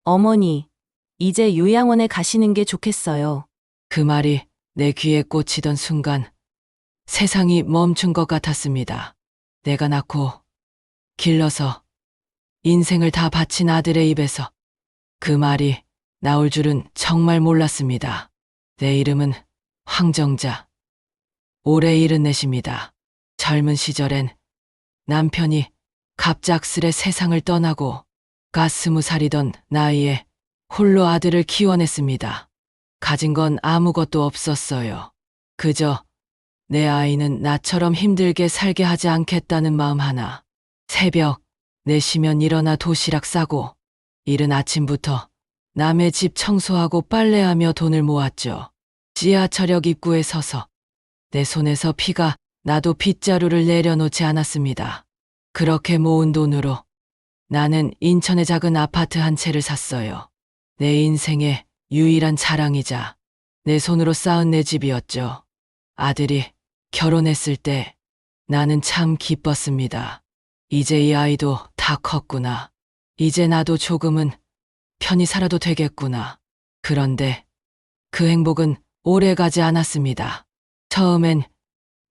어머니, 이제 요양원에 가시는 게 좋겠어요. 그 말이 내 귀에 꽂히던 순간 세상이 멈춘 것 같았습니다. 내가 낳고 길러서 인생을 다 바친 아들의 입에서 그 말이 나올 줄은 정말 몰랐습니다. 내 이름은 황정자. 올해 74입니다. 젊은 시절엔 남편이 갑작스레 세상을 떠나고 갓 20살이던 나이에 홀로 아들을 키워냈습니다. 가진 건 아무것도 없었어요. 그저 내 아이는 나처럼 힘들게 살게 하지 않겠다는 마음 하나. 새벽 4시면 일어나 도시락 싸고 이른 아침부터 남의 집 청소하고 빨래하며 돈을 모았죠. 지하철역 입구에 서서 내 손에서 피가 나도 빗자루를 내려놓지 않았습니다. 그렇게 모은 돈으로 나는 인천의 작은 아파트 한 채를 샀어요. 내 인생의 유일한 자랑이자 내 손으로 쌓은 내 집이었죠. 아들이 결혼했을 때 나는 참 기뻤습니다. 이제 이 아이도 다 컸구나. 이제 나도 조금은 편히 살아도 되겠구나. 그런데 그 행복은 오래 가지 않았습니다. 처음엔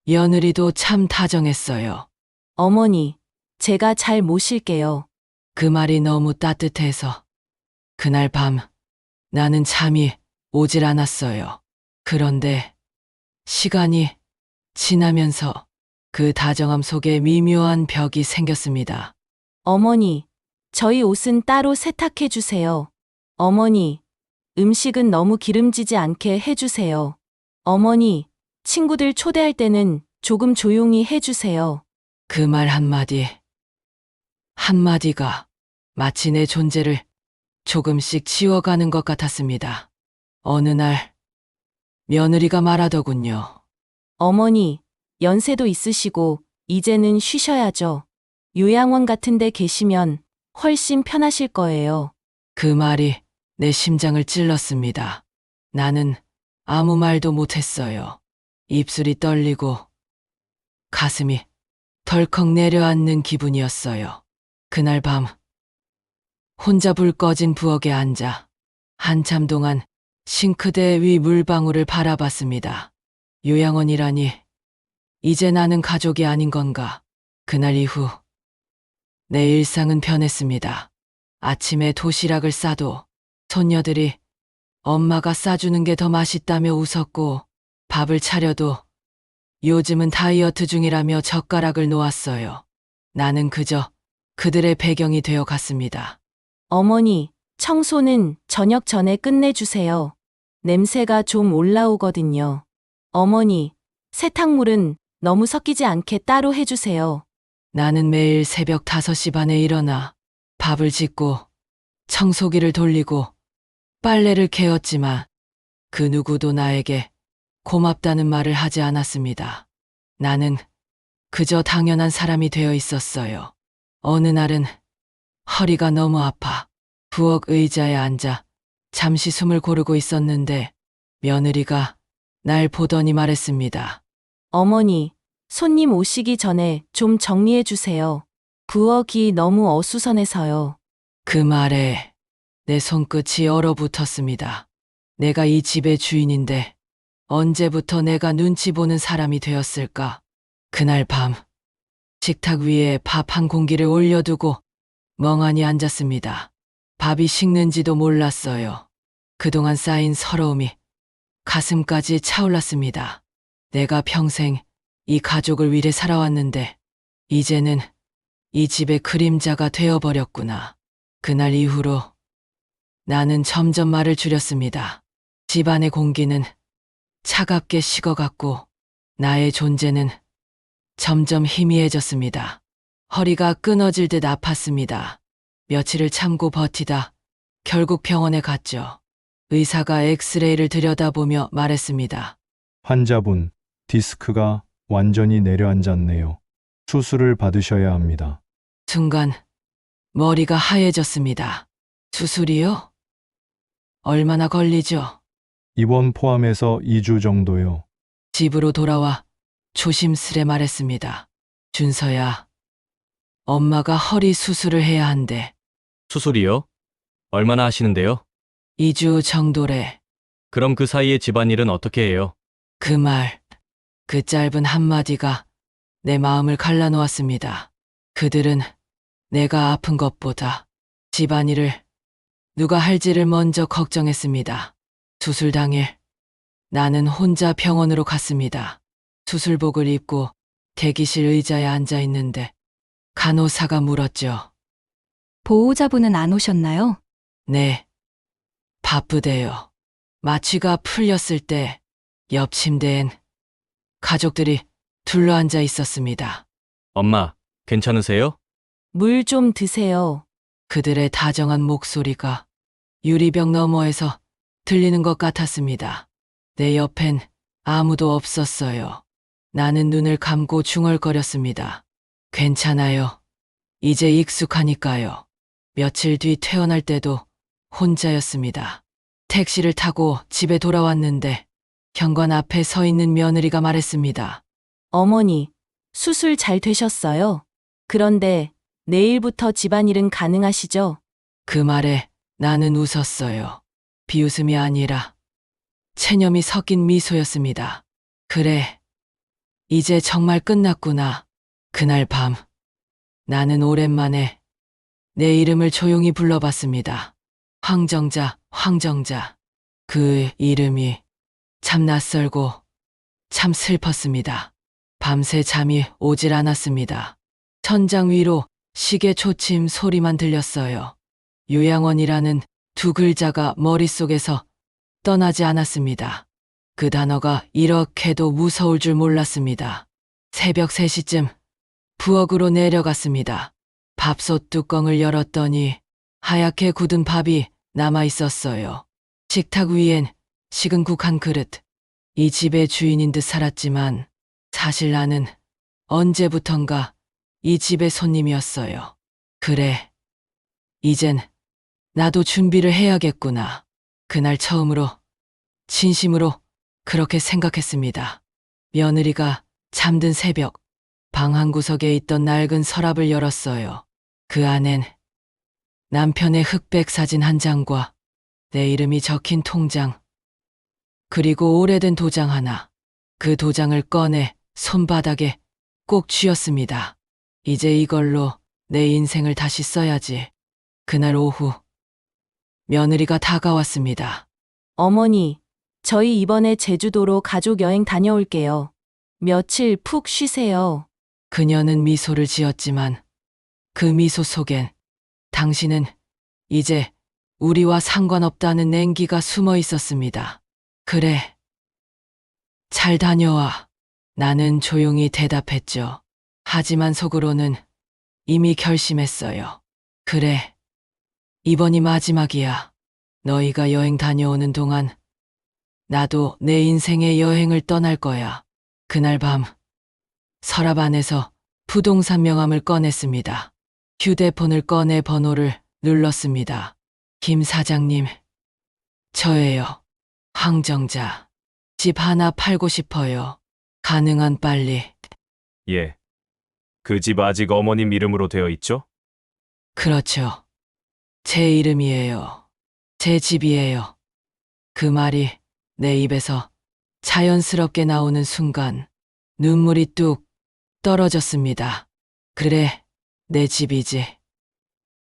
며느리도 참 다정했어요. 어머니, 제가 잘 모실게요. 그 말이 너무 따뜻해서 그날 밤 나는 잠이 오질 않았어요. 그런데 시간이 지나면서 그 다정함 속에 미묘한 벽이 생겼습니다. 어머니, 저희 옷은 따로 세탁해 주세요. 어머니, 음식은 너무 기름지지 않게 해주세요. 어머니, 친구들 초대할 때는 조금 조용히 해주세요. 그 말 한마디가 마치 내 존재를 조금씩 지워가는 것 같았습니다. 어느 날 며느리가 말하더군요. 어머니, 연세도 있으시고 이제는 쉬셔야죠. 요양원 같은 데 계시면 훨씬 편하실 거예요. 그 말이 내 심장을 찔렀습니다. 나는 아무 말도 못했어요. 입술이 떨리고 가슴이 덜컥 내려앉는 기분이었어요. 그날 밤 혼자 불 꺼진 부엌에 앉아 한참 동안 싱크대 위 물방울을 바라봤습니다. 요양원이라니 이제 나는 가족이 아닌 건가. 그날 이후 내 일상은 변했습니다. 아침에 도시락을 싸도 손녀들이 엄마가 싸주는 게 더 맛있다며 웃었고 밥을 차려도 요즘은 다이어트 중이라며 젓가락을 놓았어요. 나는 그저 그들의 배경이 되어 갔습니다. 어머니, 청소는 저녁 전에 끝내주세요. 냄새가 좀 올라오거든요. 어머니, 세탁물은 너무 섞이지 않게 따로 해주세요. 나는 매일 새벽 5시 반에 일어나 밥을 짓고 청소기를 돌리고 빨래를 개었지만 그 누구도 나에게 고맙다는 말을 하지 않았습니다. 나는 그저 당연한 사람이 되어 있었어요. 어느 날은 허리가 너무 아파 부엌 의자에 앉아 잠시 숨을 고르고 있었는데 며느리가 날 보더니 말했습니다. 어머니, 손님 오시기 전에 좀 정리해 주세요. 부엌이 너무 어수선해서요. 그 말에 내 손끝이 얼어붙었습니다. 내가 이 집의 주인인데 언제부터 내가 눈치 보는 사람이 되었을까? 그날 밤 식탁 위에 밥 한 공기를 올려두고 멍하니 앉았습니다. 밥이 식는지도 몰랐어요. 그동안 쌓인 서러움이 가슴까지 차올랐습니다. 내가 평생 이 가족을 위해 살아왔는데 이제는 이 집의 그림자가 되어버렸구나. 그날 이후로 나는 점점 말을 줄였습니다. 집안의 공기는 차갑게 식어갔고 나의 존재는 점점 희미해졌습니다. 허리가 끊어질 듯 아팠습니다. 며칠을 참고 버티다 결국 병원에 갔죠. 의사가 엑스레이를 들여다보며 말했습니다. 환자분, 디스크가 완전히 내려앉았네요. 수술을 받으셔야 합니다. 순간 머리가 하얘졌습니다. 수술이요? 얼마나 걸리죠? 입원 포함해서 2주 정도요. 집으로 돌아와 조심스레 말했습니다. 준서야, 엄마가 허리 수술을 해야 한대. 수술이요? 얼마나 하시는데요? 2주 정도래. 그럼 그 사이에 집안일은 어떻게 해요? 그 말, 그 짧은 한마디가 내 마음을 갈라놓았습니다. 그들은 내가 아픈 것보다 집안일을 누가 할지를 먼저 걱정했습니다. 수술 당일 나는 혼자 병원으로 갔습니다. 수술복을 입고 대기실 의자에 앉아 있는데 간호사가 물었죠. 보호자분은 안 오셨나요? 네, 바쁘대요. 마취가 풀렸을 때 옆 침대엔 가족들이 둘러앉아 있었습니다. 엄마, 괜찮으세요? 물 좀 드세요. 그들의 다정한 목소리가 유리벽 너머에서 들리는 것 같았습니다. 내 옆엔 아무도 없었어요. 나는 눈을 감고 중얼거렸습니다. 괜찮아요. 이제 익숙하니까요. 며칠 뒤 퇴원할 때도 혼자였습니다. 택시를 타고 집에 돌아왔는데 현관 앞에 서 있는 며느리가 말했습니다. 어머니, 수술 잘 되셨어요? 그런데 내일부터 집안일은 가능하시죠? 그 말에 나는 웃었어요. 비웃음이 아니라 체념이 섞인 미소였습니다. 그래, 이제 정말 끝났구나. 그날 밤, 나는 오랜만에 내 이름을 조용히 불러봤습니다. 황정자, 황정자. 그 이름이 참 낯설고 참 슬펐습니다. 밤새 잠이 오질 않았습니다. 천장 위로 시계 초침 소리만 들렸어요. 요양원이라는 두 글자가 머릿속에서 떠나지 않았습니다. 그 단어가 이렇게도 무서울 줄 몰랐습니다. 새벽 3시쯤 부엌으로 내려갔습니다. 밥솥 뚜껑을 열었더니 하얗게 굳은 밥이 남아 있었어요. 식탁 위엔 식은 국 한 그릇. 이 집의 주인인 듯 살았지만 사실 나는 언제부턴가 이 집의 손님이었어요. 그래, 이젠 나도 준비를 해야겠구나. 그날 처음으로 진심으로 그렇게 생각했습니다. 며느리가 잠든 새벽, 방 한 구석에 있던 낡은 서랍을 열었어요. 그 안엔 남편의 흑백 사진 한 장과 내 이름이 적힌 통장, 그리고 오래된 도장 하나. 그 도장을 꺼내 손바닥에 꼭 쥐었습니다. 이제 이걸로 내 인생을 다시 써야지. 그날 오후, 며느리가 다가왔습니다. 어머니, 저희 이번에 제주도로 가족 여행 다녀올게요. 며칠 푹 쉬세요. 그녀는 미소를 지었지만 그 미소 속엔 당신은 이제 우리와 상관없다는 냉기가 숨어 있었습니다. 그래, 잘 다녀와. 나는 조용히 대답했죠. 하지만 속으로는 이미 결심했어요. 그래, 이번이 마지막이야. 너희가 여행 다녀오는 동안 나도 내 인생의 여행을 떠날 거야. 그날 밤, 서랍 안에서 부동산 명함을 꺼냈습니다. 휴대폰을 꺼내 번호를 눌렀습니다. 김 사장님, 저예요. 황정자. 집 하나 팔고 싶어요. 가능한 빨리. 예. 그 집 아직 어머님 이름으로 되어 있죠? 그렇죠. 제 이름이에요. 제 집이에요. 그 말이 내 입에서 자연스럽게 나오는 순간 눈물이 뚝 떨어졌습니다. 그래, 내 집이지.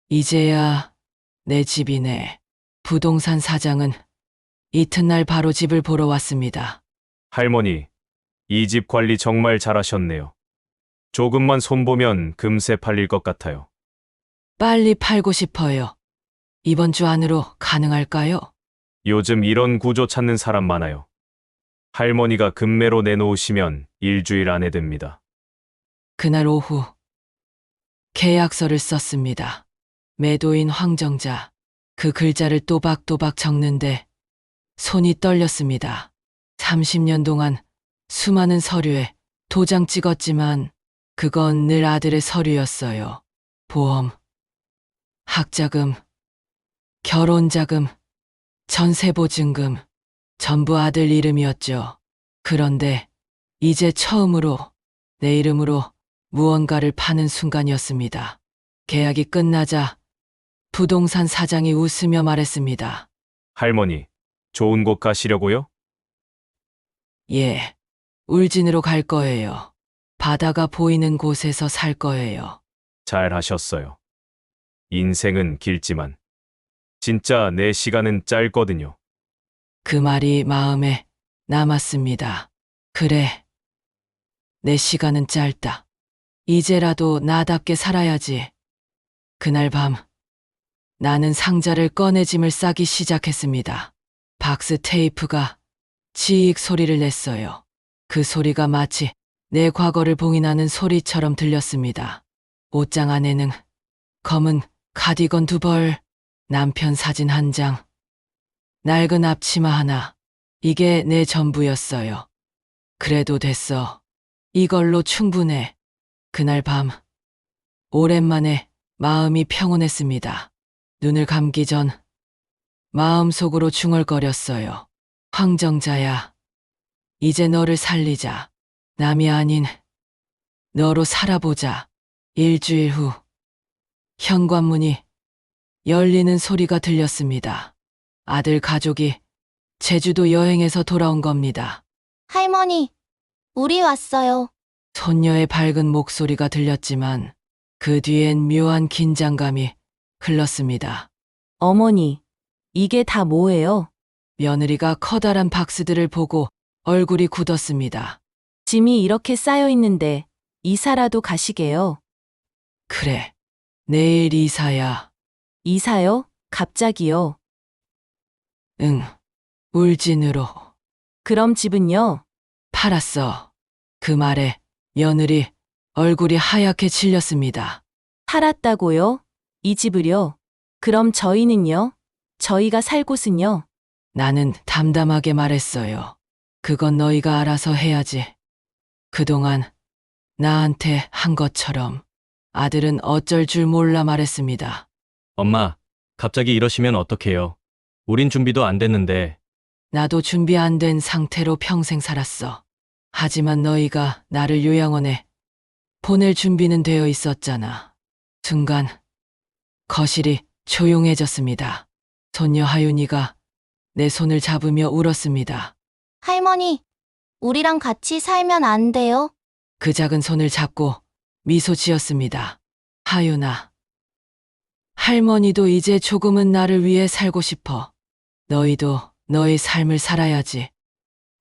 이제야 내 집이네. 부동산 사장은 이튿날 바로 집을 보러 왔습니다. 할머니, 이 집 관리 정말 잘하셨네요. 조금만 손보면 금세 팔릴 것 같아요. 빨리 팔고 싶어요. 이번 주 안으로 가능할까요? 요즘 이런 구조 찾는 사람 많아요. 할머니가 금매로 내놓으시면 일주일 안에 됩니다. 그날 오후 계약서를 썼습니다. 매도인 황정자. 그 글자를 또박또박 적는데 손이 떨렸습니다. 30년 동안 수많은 서류에 도장 찍었지만 그건 늘 아들의 서류였어요. 보험, 학자금, 결혼자금, 전세보증금, 전부 아들 이름이었죠. 그런데 이제 처음으로 내 이름으로 무언가를 파는 순간이었습니다. 계약이 끝나자 부동산 사장이 웃으며 말했습니다. 할머니, 좋은 곳 가시려고요? 예, 울진으로 갈 거예요. 바다가 보이는 곳에서 살 거예요. 잘 하셨어요. 인생은 길지만 진짜 내 시간은 짧거든요. 그 말이 마음에 남았습니다. 그래, 내 시간은 짧다. 이제라도 나답게 살아야지. 그날 밤, 나는 상자를 꺼내 짐을 싸기 시작했습니다. 박스 테이프가 지익 소리를 냈어요. 그 소리가 마치 내 과거를 봉인하는 소리처럼 들렸습니다. 옷장 안에는 검은 카디건 2벌, 남편 사진 1장, 낡은 앞치마 하나. 이게 내 전부였어요. 그래도 됐어. 이걸로 충분해. 그날 밤, 오랜만에 마음이 평온했습니다. 눈을 감기 전 마음속으로 중얼거렸어요. 황정자야, 이제 너를 살리자. 남이 아닌 너로 살아보자. 일주일 후, 현관문이 열리는 소리가 들렸습니다. 아들 가족이 제주도 여행에서 돌아온 겁니다. 할머니, 우리 왔어요. 손녀의 밝은 목소리가 들렸지만 그 뒤엔 묘한 긴장감이 흘렀습니다. 어머니, 이게 다 뭐예요? 며느리가 커다란 박스들을 보고 얼굴이 굳었습니다. 짐이 이렇게 쌓여 있는데 이사라도 가시게요. 그래, 내일 이사야. 이사요? 갑자기요? 응, 울진으로. 그럼 집은요? 팔았어. 그 말에 며느리 얼굴이 하얗게 질렸습니다. 팔았다고요? 이 집을요? 그럼 저희는요? 저희가 살 곳은요? 나는 담담하게 말했어요. 그건 너희가 알아서 해야지. 그동안 나한테 한 것처럼. 아들은 어쩔 줄 몰라 말했습니다. 엄마, 갑자기 이러시면 어떡해요? 우린 준비도 안 됐는데. 나도 준비 안 된 상태로 평생 살았어. 하지만 너희가 나를 요양원에 보낼 준비는 되어 있었잖아. 순간 거실이 조용해졌습니다. 손녀 하윤이가 내 손을 잡으며 울었습니다. 할머니, 우리랑 같이 살면 안 돼요? 그 작은 손을 잡고 미소 지었습니다. 하윤아, 할머니도 이제 조금은 나를 위해 살고 싶어. 너희도 너의 삶을 살아야지.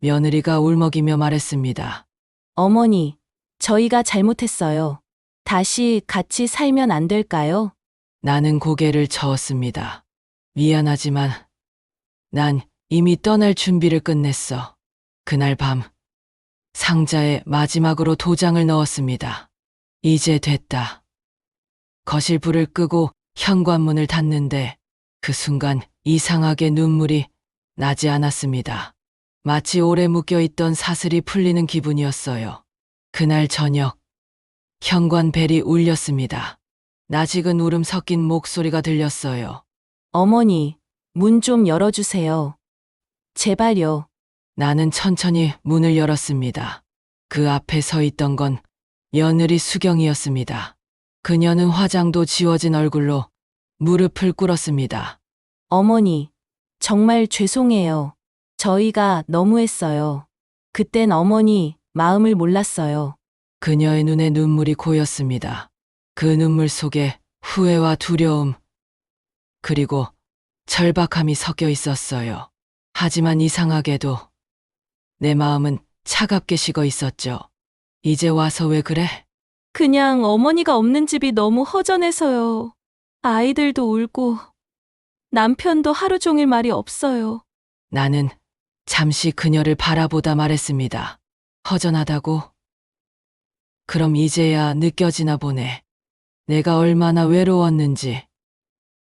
며느리가 울먹이며 말했습니다. 어머니, 저희가 잘못했어요. 다시 같이 살면 안 될까요? 나는 고개를 저었습니다. 미안하지만 난 이미 떠날 준비를 끝냈어. 그날 밤 상자에 마지막으로 도장을 넣었습니다. 이제 됐다. 거실 불을 끄고 현관문을 닫는데 그 순간 이상하게 눈물이 나지 않았습니다. 마치 오래 묶여있던 사슬이 풀리는 기분이었어요. 그날 저녁 현관 벨이 울렸습니다. 낯익은 울음 섞인 목소리가 들렸어요. 어머니, 문 좀 열어주세요. 제발요. 나는 천천히 문을 열었습니다. 그 앞에 서 있던 건 며느리 수경이었습니다. 그녀는 화장도 지워진 얼굴로 무릎을 꿇었습니다. 어머니, 정말 죄송해요. 저희가 너무했어요. 그땐 어머니 마음을 몰랐어요. 그녀의 눈에 눈물이 고였습니다. 그 눈물 속에 후회와 두려움, 그리고 절박함이 섞여 있었어요. 하지만 이상하게도 내 마음은 차갑게 식어 있었죠. 이제 와서 왜 그래? 그냥 어머니가 없는 집이 너무 허전해서요. 아이들도 울고 남편도 하루 종일 말이 없어요. 나는 잠시 그녀를 바라보다 말했습니다. 허전하다고? 그럼 이제야 느껴지나 보네. 내가 얼마나 외로웠는지.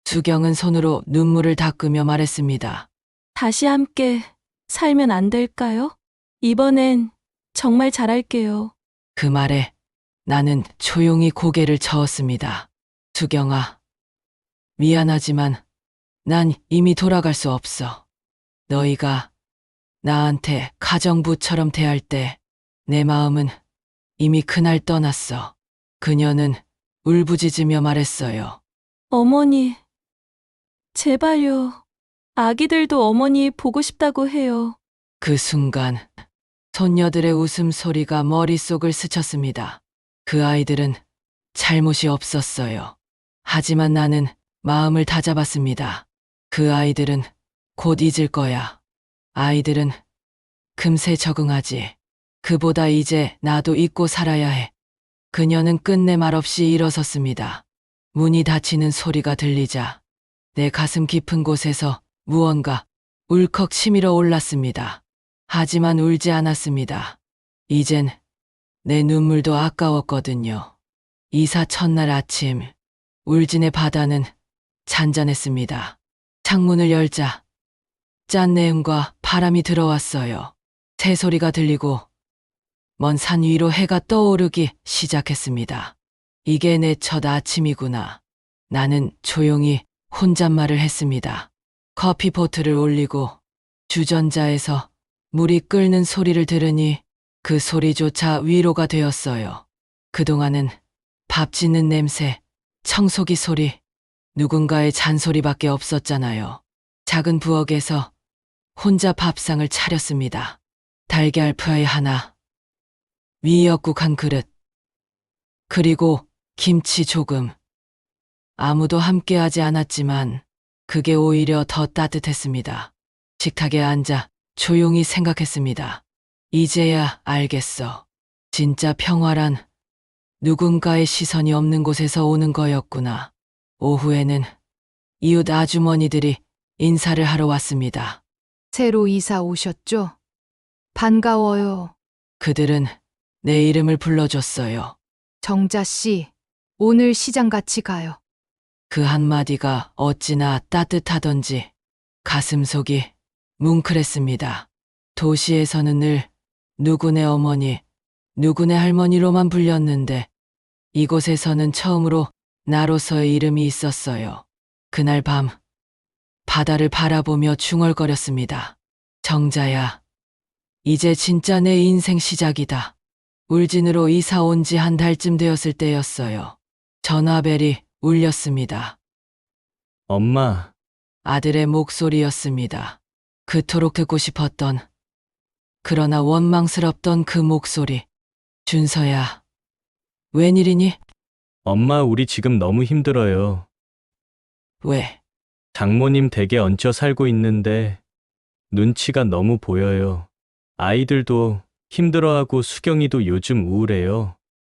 수경은 손으로 눈물을 닦으며 말했습니다. 다시 함께 살면 안 될까요? 이번엔 정말 잘할게요. 그 말에 나는 조용히 고개를 저었습니다. 수경아, 미안하지만 난 이미 돌아갈 수 없어. 너희가 나한테 가정부처럼 대할 때 내 마음은 이미 그날 떠났어. 그녀는 울부짖으며 말했어요. 어머니, 제발요. 아기들도 어머니 보고 싶다고 해요. 그 순간 손녀들의 웃음소리가 머릿속을 스쳤습니다. 그 아이들은 잘못이 없었어요. 하지만 나는 마음을 다잡았습니다. 그 아이들은 곧 잊을 거야. 아이들은 금세 적응하지. 그보다 이제 나도 잊고 살아야 해. 그녀는 끝내 말없이 일어섰습니다. 문이 닫히는 소리가 들리자 내 가슴 깊은 곳에서 무언가 울컥 치밀어 올랐습니다. 하지만 울지 않았습니다. 이젠 내 눈물도 아까웠거든요. 이사 첫날 아침, 울진의 바다는 잔잔했습니다. 창문을 열자 짠내음과 바람이 들어왔어요. 새소리가 들리고 먼 산 위로 해가 떠오르기 시작했습니다. 이게 내 첫 아침이구나. 나는 조용히 혼잣말을 했습니다. 커피포트를 올리고 주전자에서 물이 끓는 소리를 들으니 그 소리조차 위로가 되었어요. 그동안은 밥 짓는 냄새, 청소기 소리, 누군가의 잔소리밖에 없었잖아요. 작은 부엌에서 혼자 밥상을 차렸습니다. 달걀 프라이 하나, 미역국 한 그릇, 그리고 김치 조금. 아무도 함께하지 않았지만 그게 오히려 더 따뜻했습니다. 식탁에 앉아 조용히 생각했습니다. 이제야 알겠어. 진짜 평화란 누군가의 시선이 없는 곳에서 오는 거였구나. 오후에는 이웃 아주머니들이 인사를 하러 왔습니다. 새로 이사 오셨죠? 반가워요. 그들은 내 이름을 불러줬어요. 정자 씨, 오늘 시장 같이 가요. 그 한마디가 어찌나 따뜻하던지 가슴속이 뭉클했습니다. 도시에서는 늘 누구네 어머니, 누구네 할머니로만 불렸는데 이곳에서는 처음으로 나로서의 이름이 있었어요. 그날 밤 바다를 바라보며 중얼거렸습니다. 정자야, 이제 진짜 내 인생 시작이다. 울진으로 이사 온 지 한 달쯤 되었을 때였어요. 전화벨이 울렸습니다. 엄마, 아들의 목소리였습니다. 그토록 듣고 싶었던, 그러나 원망스럽던 그 목소리. 준서야, 웬일이니? 엄마, 우리 지금 너무 힘들어요. 왜? 장모님 댁에 얹혀 살고 있는데 눈치가 너무 보여요. 아이들도 힘들어하고 수경이도 요즘 우울해요.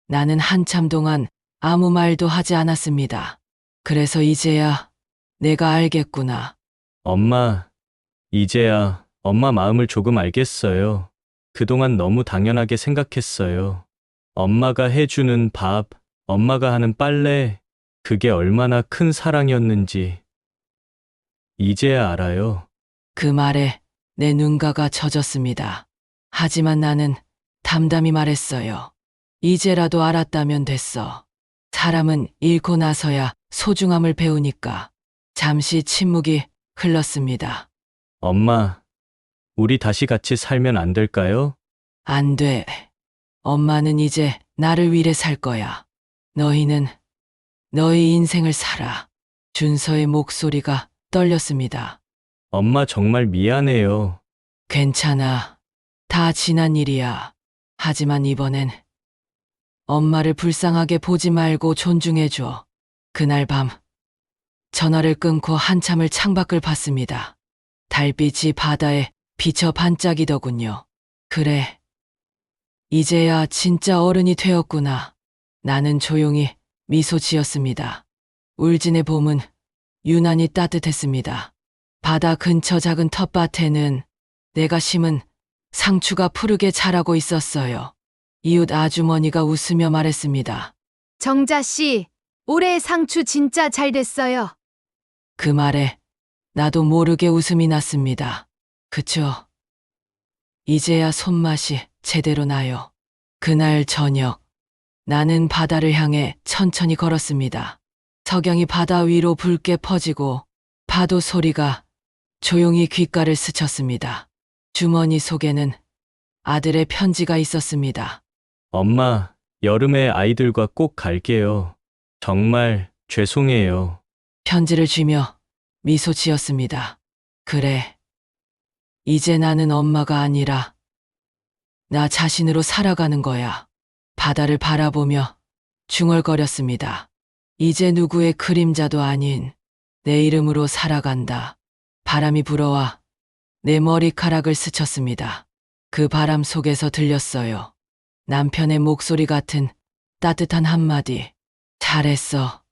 나는 한참 동안 아무 말도 하지 않았습니다. 그래서 이제야 내가 알겠구나. 엄마, 이제야 엄마 마음을 조금 알겠어요. 그동안 너무 당연하게 생각했어요. 엄마가 해주는 밥, 엄마가 하는 빨래, 그게 얼마나 큰 사랑이었는지 이제야 알아요. 그 말에 내 눈가가 젖었습니다. 하지만 나는 담담히 말했어요. 이제라도 알았다면 됐어. 사람은 잃고 나서야 소중함을 배우니까. 잠시 침묵이 흘렀습니다. 엄마, 우리 다시 같이 살면 안 될까요? 안 돼. 엄마는 이제 나를 위해 살 거야. 너희는 너희 인생을 살아. 준서의 목소리가 떨렸습니다. 엄마 정말 미안해요. 괜찮아. 다 지난 일이야. 하지만 이번엔 엄마를 불쌍하게 보지 말고 존중해줘. 그날 밤 전화를 끊고 한참을 창밖을 봤습니다. 달빛이 바다에 비쳐 반짝이더군요. 그래. 이제야 진짜 어른이 되었구나. 나는 조용히 미소 지었습니다. 울진의 봄은 유난히 따뜻했습니다. 바다 근처 작은 텃밭에는 내가 심은 상추가 푸르게 자라고 있었어요. 이웃 아주머니가 웃으며 말했습니다. 정자 씨, 올해 상추 진짜 잘 됐어요. 그 말에 나도 모르게 웃음이 났습니다. 그쵸? 이제야 손맛이 제대로 나요. 그날 저녁, 나는 바다를 향해 천천히 걸었습니다. 석양이 바다 위로 붉게 퍼지고 파도 소리가 조용히 귓가를 스쳤습니다. 주머니 속에는 아들의 편지가 있었습니다. 엄마, 여름에 아이들과 꼭 갈게요. 정말 죄송해요. 편지를 쥐며 미소 지었습니다. 그래. 이제 나는 엄마가 아니라 나 자신으로 살아가는 거야. 바다를 바라보며 중얼거렸습니다. 이제 누구의 그림자도 아닌 내 이름으로 살아간다. 바람이 불어와 내 머리카락을 스쳤습니다. 그 바람 속에서 들렸어요. 남편의 목소리 같은 따뜻한 한마디. 잘했어.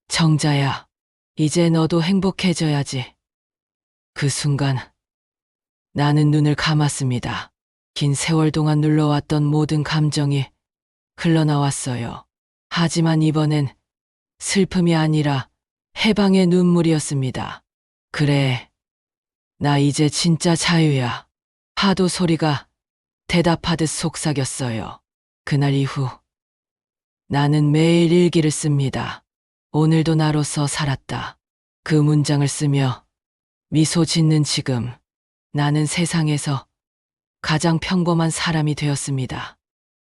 정자야. 이제 너도 행복해져야지. 그 순간 나는 눈을 감았습니다. 긴 세월 동안 눌러왔던 모든 감정이 흘러나왔어요. 하지만 이번엔 슬픔이 아니라 해방의 눈물이었습니다. 그래. 나 이제 진짜 자유야. 파도 소리가 대답하듯 속삭였어요. 그날 이후 나는 매일 일기를 씁니다. 오늘도 나로서 살았다. 그 문장을 쓰며 미소 짓는 지금 나는 세상에서 가장 평범한 사람이 되었습니다.